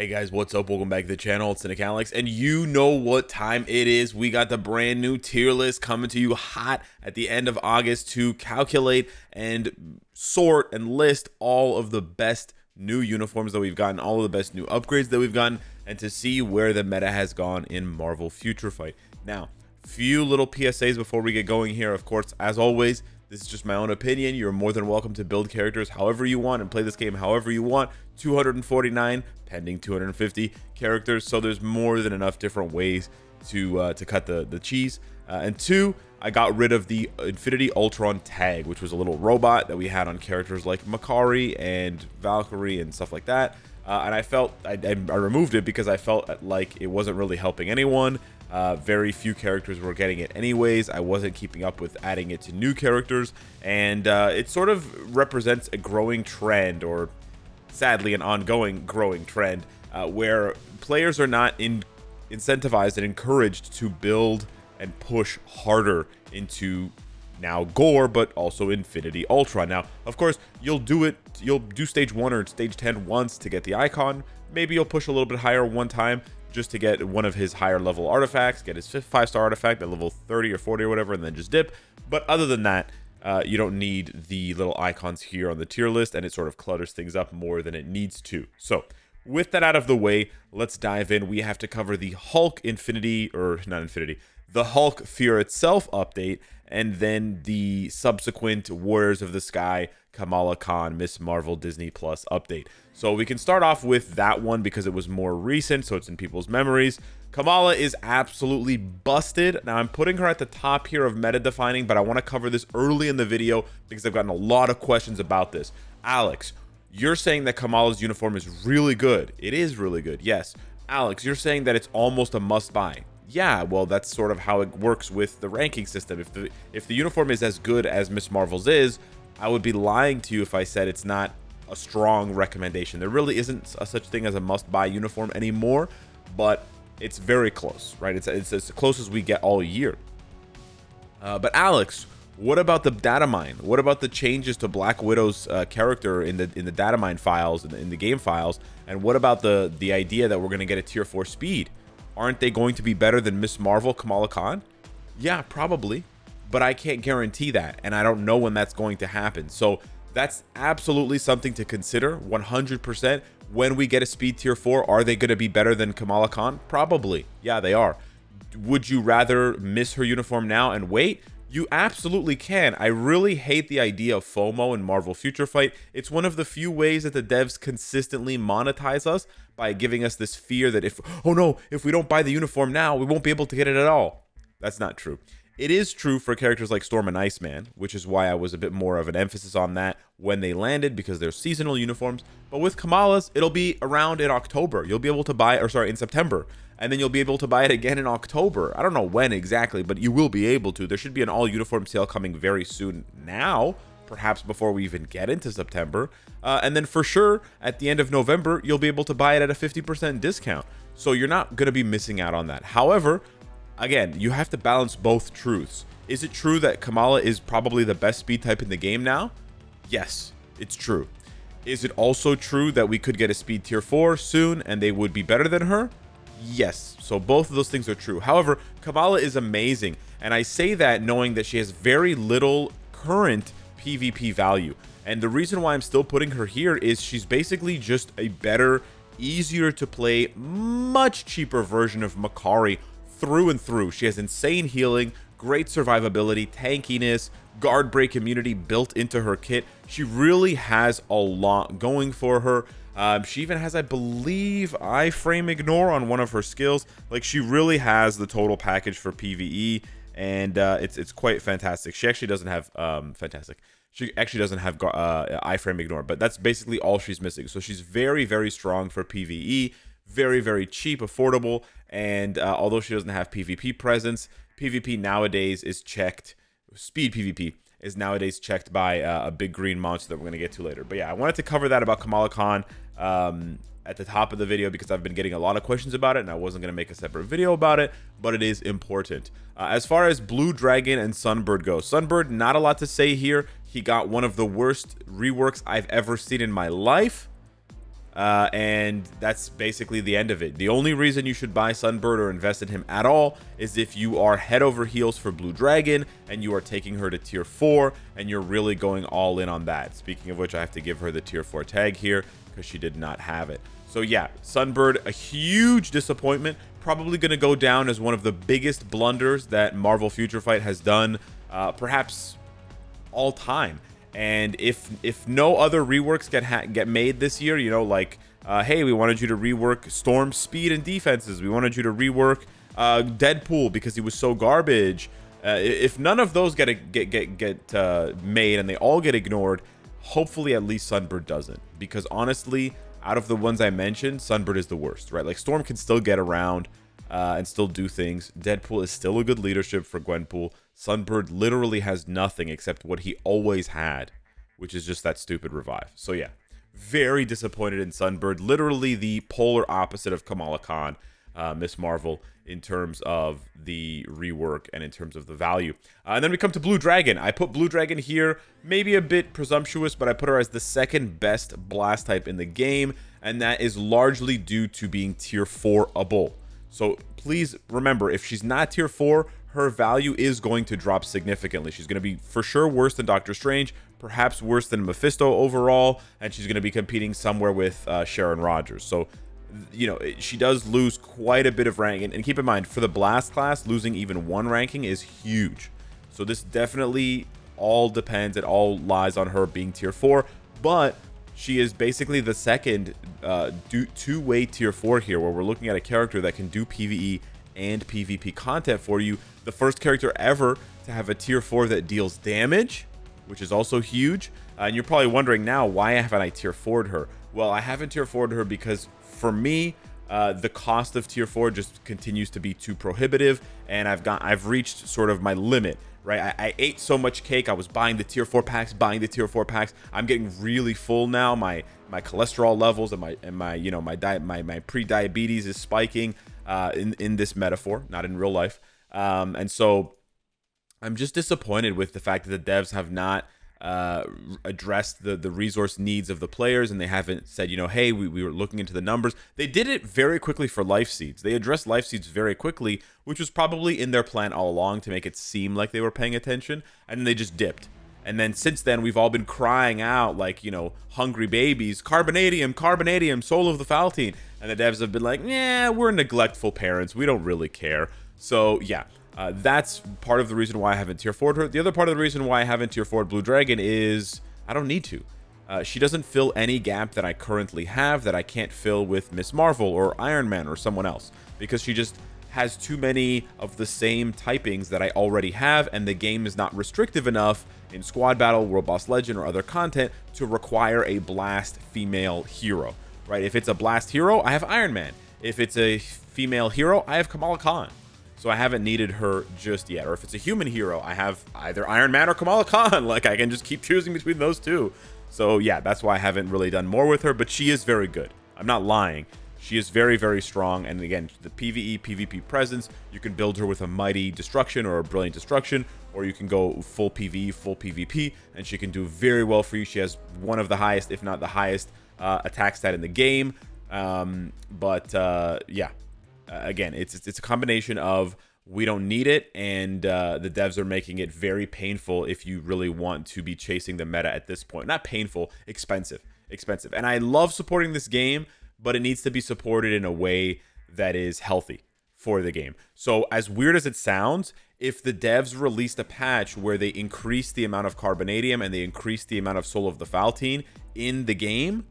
Hey guys, what's up? Welcome back to the channel. It's Cynicalex, and you know what time it is. We got the brand new tier list coming to you hot at the end of August to calculate and sort and list all of the best new uniforms that we've gotten, all of the best new upgrades that we've gotten, and to see where the meta has gone in Marvel Future Fight. Now, few little PSAs before we get going here. Of course, as always, this is just my own opinion. You're more than welcome to build characters however you want and play this game however you want. 249 pending 250 characters, so there's more than enough different ways to cut the cheese. And two, I got rid of the Infinity Ultron tag, which was a little robot that we had on characters like Makari and Valkyrie and stuff like that. And I felt I removed it because I felt like it wasn't really helping anyone. Very few characters were getting it anyways. I wasn't keeping up with adding it to new characters, and it sort of represents a growing trend, or sadly an ongoing growing trend, where players are not incentivized and encouraged to build and push harder into now Gore, but also Infinity Ultron. Now, of course, you'll do stage 1 or stage 10 once to get the icon. Maybe you'll push a little bit higher one time just to get one of his higher level artifacts, get his 5-star artifact at level 30 or 40 or whatever, and then just dip. But other than that, you don't need the little icons here on the tier list, and it sort of clutters things up more than it needs to. So with that out of the way, let's dive in. We have to cover the Hulk the Hulk Fear Itself update, and then the subsequent Warriors of the Sky Kamala Khan Miss Marvel Disney Plus update. So we can start off with that one because it was more recent, so it's in people's memories. Kamala is absolutely busted. Now, I'm putting her at the top here of meta defining, but I want to cover this early in the video because I've gotten a lot of questions about this. Alex, you're saying that Kamala's uniform is really good. It is really good, yes. Alex, you're saying that it's almost a must-buy. Yeah, well, that's sort of how it works with the ranking system. If the uniform is as good as Miss Marvel's is, I would be lying to you if I said it's not a strong recommendation. There really isn't a such thing as a must-buy uniform anymore, but it's very close, right? It's as close as we get all year. But Alex, what about the data mine? What about the changes to Black Widow's character in the data mine files, in the game files? And what about the idea that we're going to get a tier 4 speed? Aren't they going to be better than Miss Marvel Kamala Khan? Yeah, probably, but I can't guarantee that, and I don't know when that's going to happen. So that's absolutely something to consider. 100%. When we get a speed tier 4, are they going to be better than Kamala Khan? Probably. Yeah, they are. Would you rather miss her uniform now and wait? You absolutely can. I really hate the idea of FOMO in Marvel Future Fight. It's one of the few ways that the devs consistently monetize us, by giving us this fear that if we don't buy the uniform now, we won't be able to get it at all. That's not true. It is true for characters like Storm and Iceman, which is why I was a bit more of an emphasis on that when they landed, because they're seasonal uniforms. But with Kamala's, it'll be around in October. You'll be able to buy, in September. And then you'll be able to buy it again in October. I don't know when exactly, but you will be able to. There should be an all uniform sale coming very soon now, perhaps before we even get into September. And then for sure, at the end of November, you'll be able to buy it at a 50% discount. So you're not going to be missing out on that. However, again, you have to balance both truths. Is it true that Kamala is probably the best speed type in the game now? Yes, it's true. Is it also true that we could get a speed tier 4 soon and they would be better than her? Yes, so both of those things are true. However, Kamala is amazing, and I say that knowing that she has very little current PvP value. And the reason why I'm still putting her here is she's basically just a better, easier to play, much cheaper version of Makari through and through. She has insane healing, great survivability, tankiness, guard break immunity built into her kit. She really has a lot going for her. She even has, I believe, iframe ignore on one of her skills. Like, she really has the total package for PvE, and it's quite fantastic. She actually doesn't have iframe ignore, but that's basically all she's missing. So she's very, very strong for PvE, very, very cheap, affordable, and although she doesn't have PvP presence, PvP nowadays is checked. Speed PvP is nowadays checked by a big green monster that we're going to get to later. But yeah, I wanted to cover that about Kamala Khan at the top of the video because I've been getting a lot of questions about it, and I wasn't going to make a separate video about it, but it is important. As far as Blue Dragon and Sunbird go, Sunbird, not a lot to say here. He got one of the worst reworks I've ever seen in my life. And that's basically the end of it. The only reason you should buy Sunbird or invest in him at all is if you are head over heels for Blue Dragon and you are taking her to tier 4 and you're really going all in on that. Speaking of which, I have to give her the tier 4 tag here because she did not have it. So yeah, Sunbird, a huge disappointment. Probably going to go down as one of the biggest blunders that Marvel Future Fight has done, perhaps all time. And if no other reworks get made this year, you know, like, hey, we wanted you to rework Storm's speed and defenses. We wanted you to rework Deadpool because he was so garbage. If none of those get made and they all get ignored, hopefully at least Sunbird doesn't. Because honestly, out of the ones I mentioned, Sunbird is the worst, right? Like, Storm can still get around and still do things. Deadpool is still a good leadership for Gwenpool. Sunbird literally has nothing except what he always had, which is just that stupid revive. So yeah, very disappointed in Sunbird. Literally the polar opposite of Kamala Khan, Miss Marvel, in terms of the rework and in terms of the value. And then we come to Blue Dragon. I put Blue Dragon here, maybe a bit presumptuous, but I put her as the second best blast type in the game, and that is largely due to being tier 4-able. So please remember, if she's not tier 4, her value is going to drop significantly. She's going to be for sure worse than Doctor Strange, perhaps worse than Mephisto overall, and she's going to be competing somewhere with Sharon Rogers. So, you know, she does lose quite a bit of ranking. And keep in mind, for the Blast class, losing even 1 ranking is huge. So this definitely all depends. It all lies on her being tier 4. But she is basically the second two-way tier 4 here, where we're looking at a character that can do PvE and PvP content for you. The first character ever to have a tier 4 that deals damage, which is also huge. And you're probably wondering now, why haven't I tier 4'd her? Well, I haven't tier 4'd her because for me, the cost of tier 4 just continues to be too prohibitive, and I've reached sort of my limit, right? I ate so much cake. I was buying the tier 4 packs, I'm getting really full now. My cholesterol levels and my pre-diabetes is spiking in this metaphor, not in real life. And so I'm just disappointed with the fact that the devs have not addressed the resource needs of the players, and they haven't said, you know, hey, we were looking into the numbers. They did it very quickly for life seeds. They addressed life seeds very quickly, which was probably in their plan all along to make it seem like they were paying attention, and then they just dipped. And then since then, we've all been crying out like, you know, hungry babies, Carbonadium, Soul of the Faltine. And the devs have been like, yeah, we're neglectful parents. We don't really care. So yeah, that's part of the reason why I haven't tier 4'd her. The other part of the reason why I haven't tier 4'd Blue Dragon is I don't need to. She doesn't fill any gap that I currently have that I can't fill with Miss Marvel or Iron Man or someone else, because she just has too many of the same typings that I already have, and the game is not restrictive enough in Squad Battle, World Boss Legend, or other content to require a Blast female hero, right? If it's a Blast hero, I have Iron Man. If it's a female hero, I have Kamala Khan. So I haven't needed her just yet. Or if it's a human hero, I have either Iron Man or Kamala Khan. Like, I can just keep choosing between those two. So yeah, that's why I haven't really done more with her, but she is very good. I'm not lying. She is very, very strong. And again, the PvE, PvP presence, you can build her with a Mighty Destruction or a Brilliant Destruction, or you can go full PvE, full PvP, and she can do very well for you. She has one of the highest, if not the highest, attack stat in the game. Yeah, again, it's a combination of we don't need it, and the devs are making it very painful if you really want to be chasing the meta at this point. Not painful, expensive. And I love supporting this game, but it needs to be supported in a way that is healthy for the game. So as weird as it sounds, if the devs released a patch where they increase the amount of Carbonadium and they increase the amount of Soul of the Faltine in the game,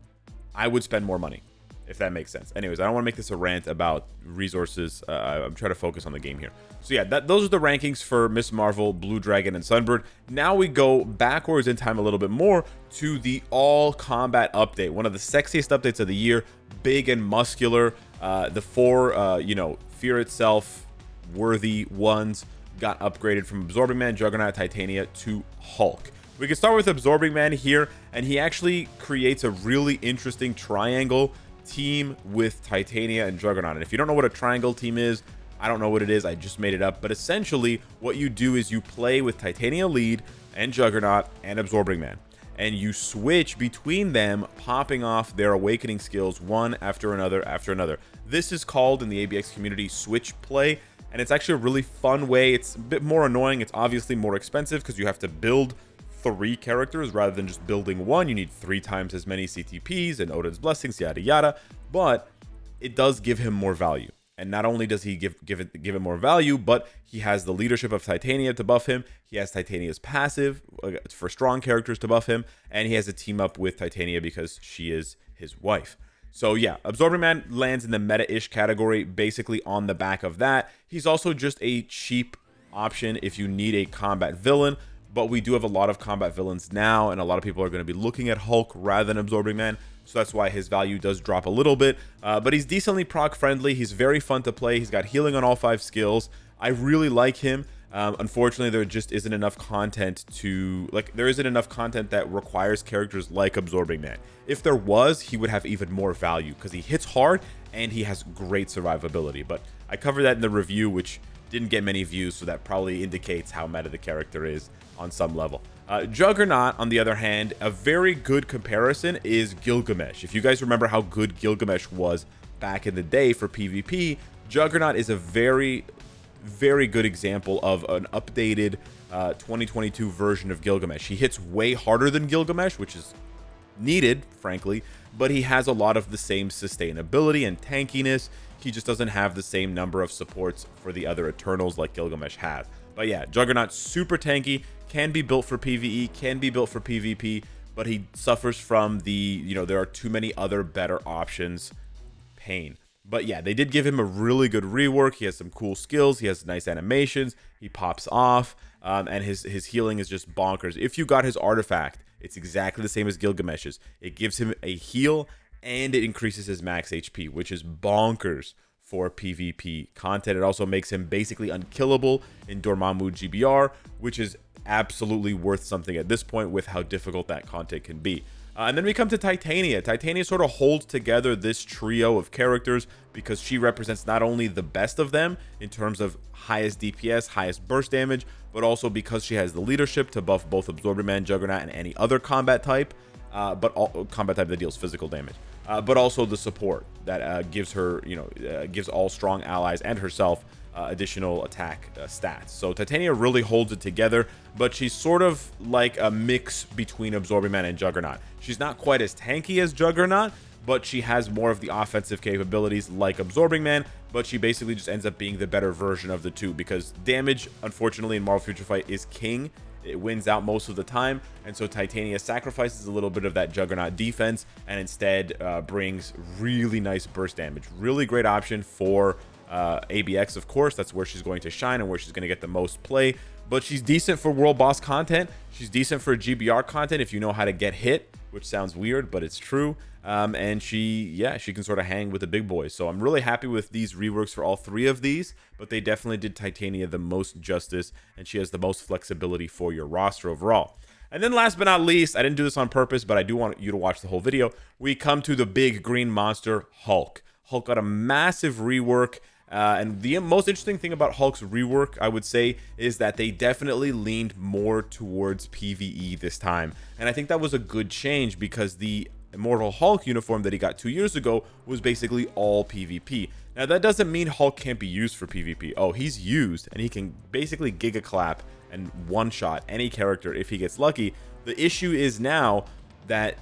I would spend more money, if that makes sense. Anyways, I don't want to make this a rant about resources. I'm trying to focus on the game here. So yeah, those are the rankings for Miss Marvel, Blue Dragon, and Sunbird. Now we go backwards in time a little bit more to the all combat update, one of the sexiest updates of the year, big and muscular. The 4 Fear Itself worthy ones got upgraded from Absorbing Man, Juggernaut, Titania to Hulk. We can start with Absorbing Man here, and he actually creates a really interesting triangle team with Titania and Juggernaut. And if you don't know what a triangle team is, I don't know what it is, I just made it up. But essentially what you do is you play with Titania lead and Juggernaut and Absorbing Man. and you switch between them, popping off their awakening skills one after another after another. This is called in the ABX community switch play, and it's actually a really fun way. It's a bit more annoying. It's obviously more expensive because you have to build 3 characters rather than just building 1. You need 3 times as many CTPs and Odin's blessings, yada yada, but it does give him more value. And not only does he give it more value, but he has the leadership of Titania to buff him. He has Titania's passive for strong characters to buff him, and he has a team up with Titania because she is his wife. So yeah, Absorbing Man lands in the meta-ish category basically on the back of that. He's also just a cheap option if you need a combat villain, but we do have a lot of combat villains now, and a lot of people are going to be looking at Hulk rather than Absorbing Man, so that's why his value does drop a little bit, but he's decently proc friendly. He's very fun to play. He's got healing on all 5 skills. I really like him. Unfortunately, there just isn't enough content there isn't enough content that requires characters like Absorbing Man. If there was, he would have even more value because he hits hard and he has great survivability, but I covered that in the review, which didn't get many views, so that probably indicates how meta the character is on some level. Juggernaut, on the other hand, a very good comparison is Gilgamesh. If you guys remember how good Gilgamesh was back in the day for PvP, Juggernaut is a very, very good example of an updated 2022 version of Gilgamesh. He hits way harder than Gilgamesh, which is needed, frankly, but he has a lot of the same sustainability and tankiness. He just doesn't have the same number of supports for the other Eternals like Gilgamesh has. But yeah, Juggernaut, super tanky, can be built for PvE, can be built for PvP, but he suffers from the, there are too many other better options pain. But yeah, they did give him a really good rework. He has some cool skills. He has nice animations. He pops off, and his healing is just bonkers. If you got his artifact, it's exactly the same as Gilgamesh's. It gives him a heal, and it increases his max HP, which is bonkers for PvP content. It also makes him basically unkillable in Dormammu GBR, which is absolutely worth something at this point with how difficult that content can be. And then we come to Titania. Titania sort of holds together this trio of characters because she represents not only the best of them in terms of highest DPS, highest burst damage, but also because she has the leadership to buff both Absorbing Man, Juggernaut, and any other combat type, combat type that deals physical damage. But also the support that gives her, gives all strong allies and herself additional attack stats. So Titania really holds it together, but she's sort of like a mix between Absorbing Man and Juggernaut. She's not quite as tanky as Juggernaut, but she has more of the offensive capabilities like Absorbing Man, but she basically just ends up being the better version of the two because damage, unfortunately, in Marvel Future Fight is king. It wins out most of the time, and so Titania sacrifices a little bit of that Juggernaut defense and instead brings really nice burst damage. Really great option for ABX, of course. That's where she's going to shine and where she's going to get the most play, but she's decent for world boss content. She's decent for GBR content if you know how to get hit, which sounds weird, but it's true. And she can sort of hang with the big boys. So I'm really happy with these reworks for all 3 of these, but they definitely did Titania the most justice, and she has the most flexibility for your roster overall. And then last but not least, I didn't do this on purpose, but I do want you to watch the whole video. We come to the big green monster, Hulk. Hulk got a massive rework. And the most interesting thing about Hulk's rework, I would say, is that they definitely leaned more towards PvE this time. And I think that was a good change because the Immortal Hulk uniform that he got 2 years ago was basically all PvP. Now, that doesn't mean Hulk can't be used for PvP. Oh, he's used, and he can basically giga clap and one-shot any character if he gets lucky. The issue is now that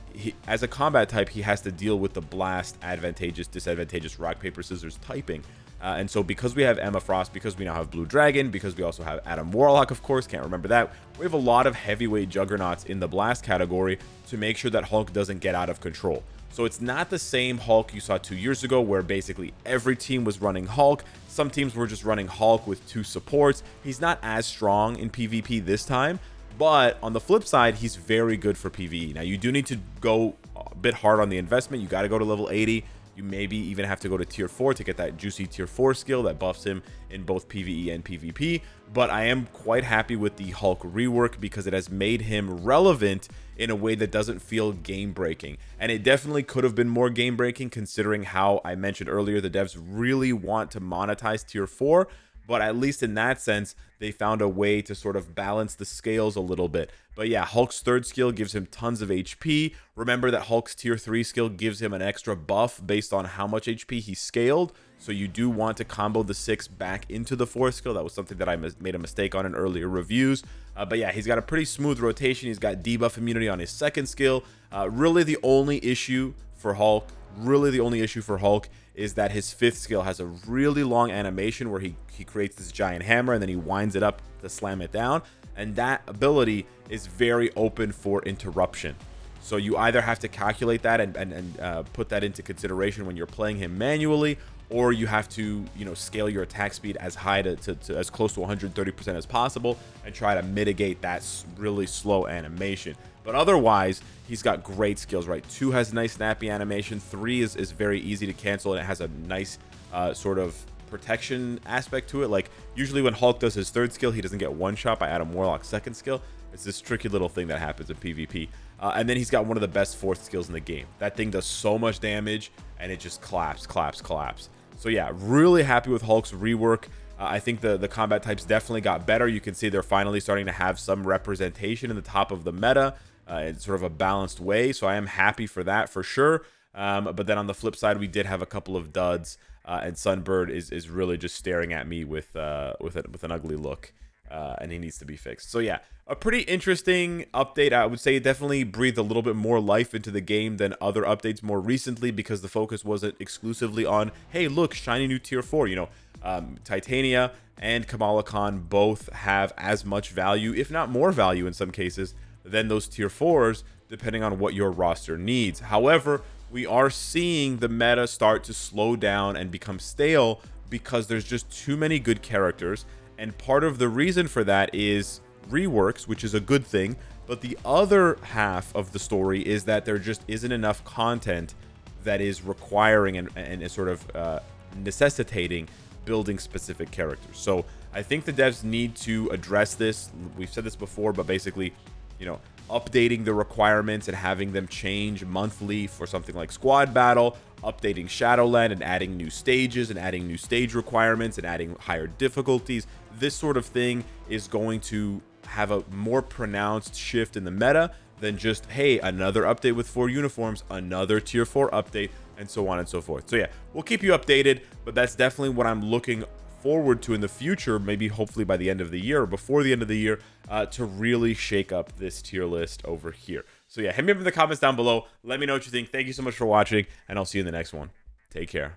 as a combat type, he has to deal with the blast, advantageous, disadvantageous, rock, paper, scissors typing. And so because we have Emma Frost, because we now have Blue Dragon, because we also have Adam Warlock, of course, can't remember that, we have a lot of heavyweight juggernauts in the blast category to make sure that Hulk doesn't get out of control. So it's not the same Hulk you saw 2 years ago where basically every team was running Hulk. Some teams were just running Hulk with 2 supports. He's not as strong in PvP this time, but on the flip side, he's very good for PvE. Now, you do need to go a bit hard on the investment. You got to go to level 80. You maybe even have to go to tier 4 to get that juicy tier 4 skill that buffs him in both PvE and PvP. But I am quite happy with the Hulk rework because it has made him relevant in a way that doesn't feel game breaking. And it definitely could have been more game breaking considering how I mentioned earlier the devs really want to monetize tier 4. but at least in that sense, they found a way to sort of balance the scales a little bit. But yeah, Hulk's third skill gives him tons of HP. Remember that Hulk's tier 3 skill gives him an extra buff based on how much HP he scaled. So you do want to combo the 6 back into the 4th skill. That was something that I made a mistake on in earlier reviews. But yeah, he's got a pretty smooth rotation. He's got debuff immunity on his 2nd skill. Really the only issue for Hulk is that his 5th skill has a really long animation where he creates this giant hammer and then he winds it up to slam it down. And that ability is very open for interruption. So you either have to calculate that and put that into consideration when you're playing him manually, or you have to, scale your attack speed as high to as close to 130% as possible and try to mitigate that really slow animation. But otherwise, he's got great skills, right? 2 has a nice snappy animation. 3 is very easy to cancel, and it has a nice sort of protection aspect to it. Like, usually when Hulk does his 3rd skill, he doesn't get one shot by Adam Warlock's 2nd skill. It's this tricky little thing that happens in PvP. And then he's got one of the best 4th skills in the game. That thing does so much damage, and it just claps. So yeah, really happy with Hulk's rework. I think the combat types definitely got better. You can see they're finally starting to have some representation in the top of the meta in sort of a balanced way. So I am happy for that for sure. But then on the flip side, we did have a couple of duds, and Sunbird is really just staring at me with an ugly look. And he needs to be fixed. So yeah, a pretty interesting update. I would say it definitely breathed a little bit more life into the game than other updates more recently, because the focus wasn't exclusively on, hey, look, shiny new tier 4. Titania and Kamala Khan both have as much value, if not more value in some cases, than those tier 4s, depending on what your roster needs. However, we are seeing the meta start to slow down and become stale because there's just too many good characters. And part of the reason for that is reworks, which is a good thing. But the other half of the story is that there just isn't enough content that is requiring and sort of necessitating building specific characters. So I think the devs need to address this. We've said this before, but basically, updating the requirements and having them change monthly for something like squad battle, updating Shadowland and adding new stages and adding new stage requirements and adding higher difficulties. This sort of thing is going to have a more pronounced shift in the meta than just, hey, another update with 4 uniforms, another tier 4 update, and so on and so forth. So yeah, we'll keep you updated, but that's definitely what I'm looking forward to in the future, maybe hopefully by the end of the year or before the end of the year, to really shake up this tier list over here. So yeah, hit me up in the comments down below. Let me know what you think. Thank you so much for watching, and I'll see you in the next one. Take care.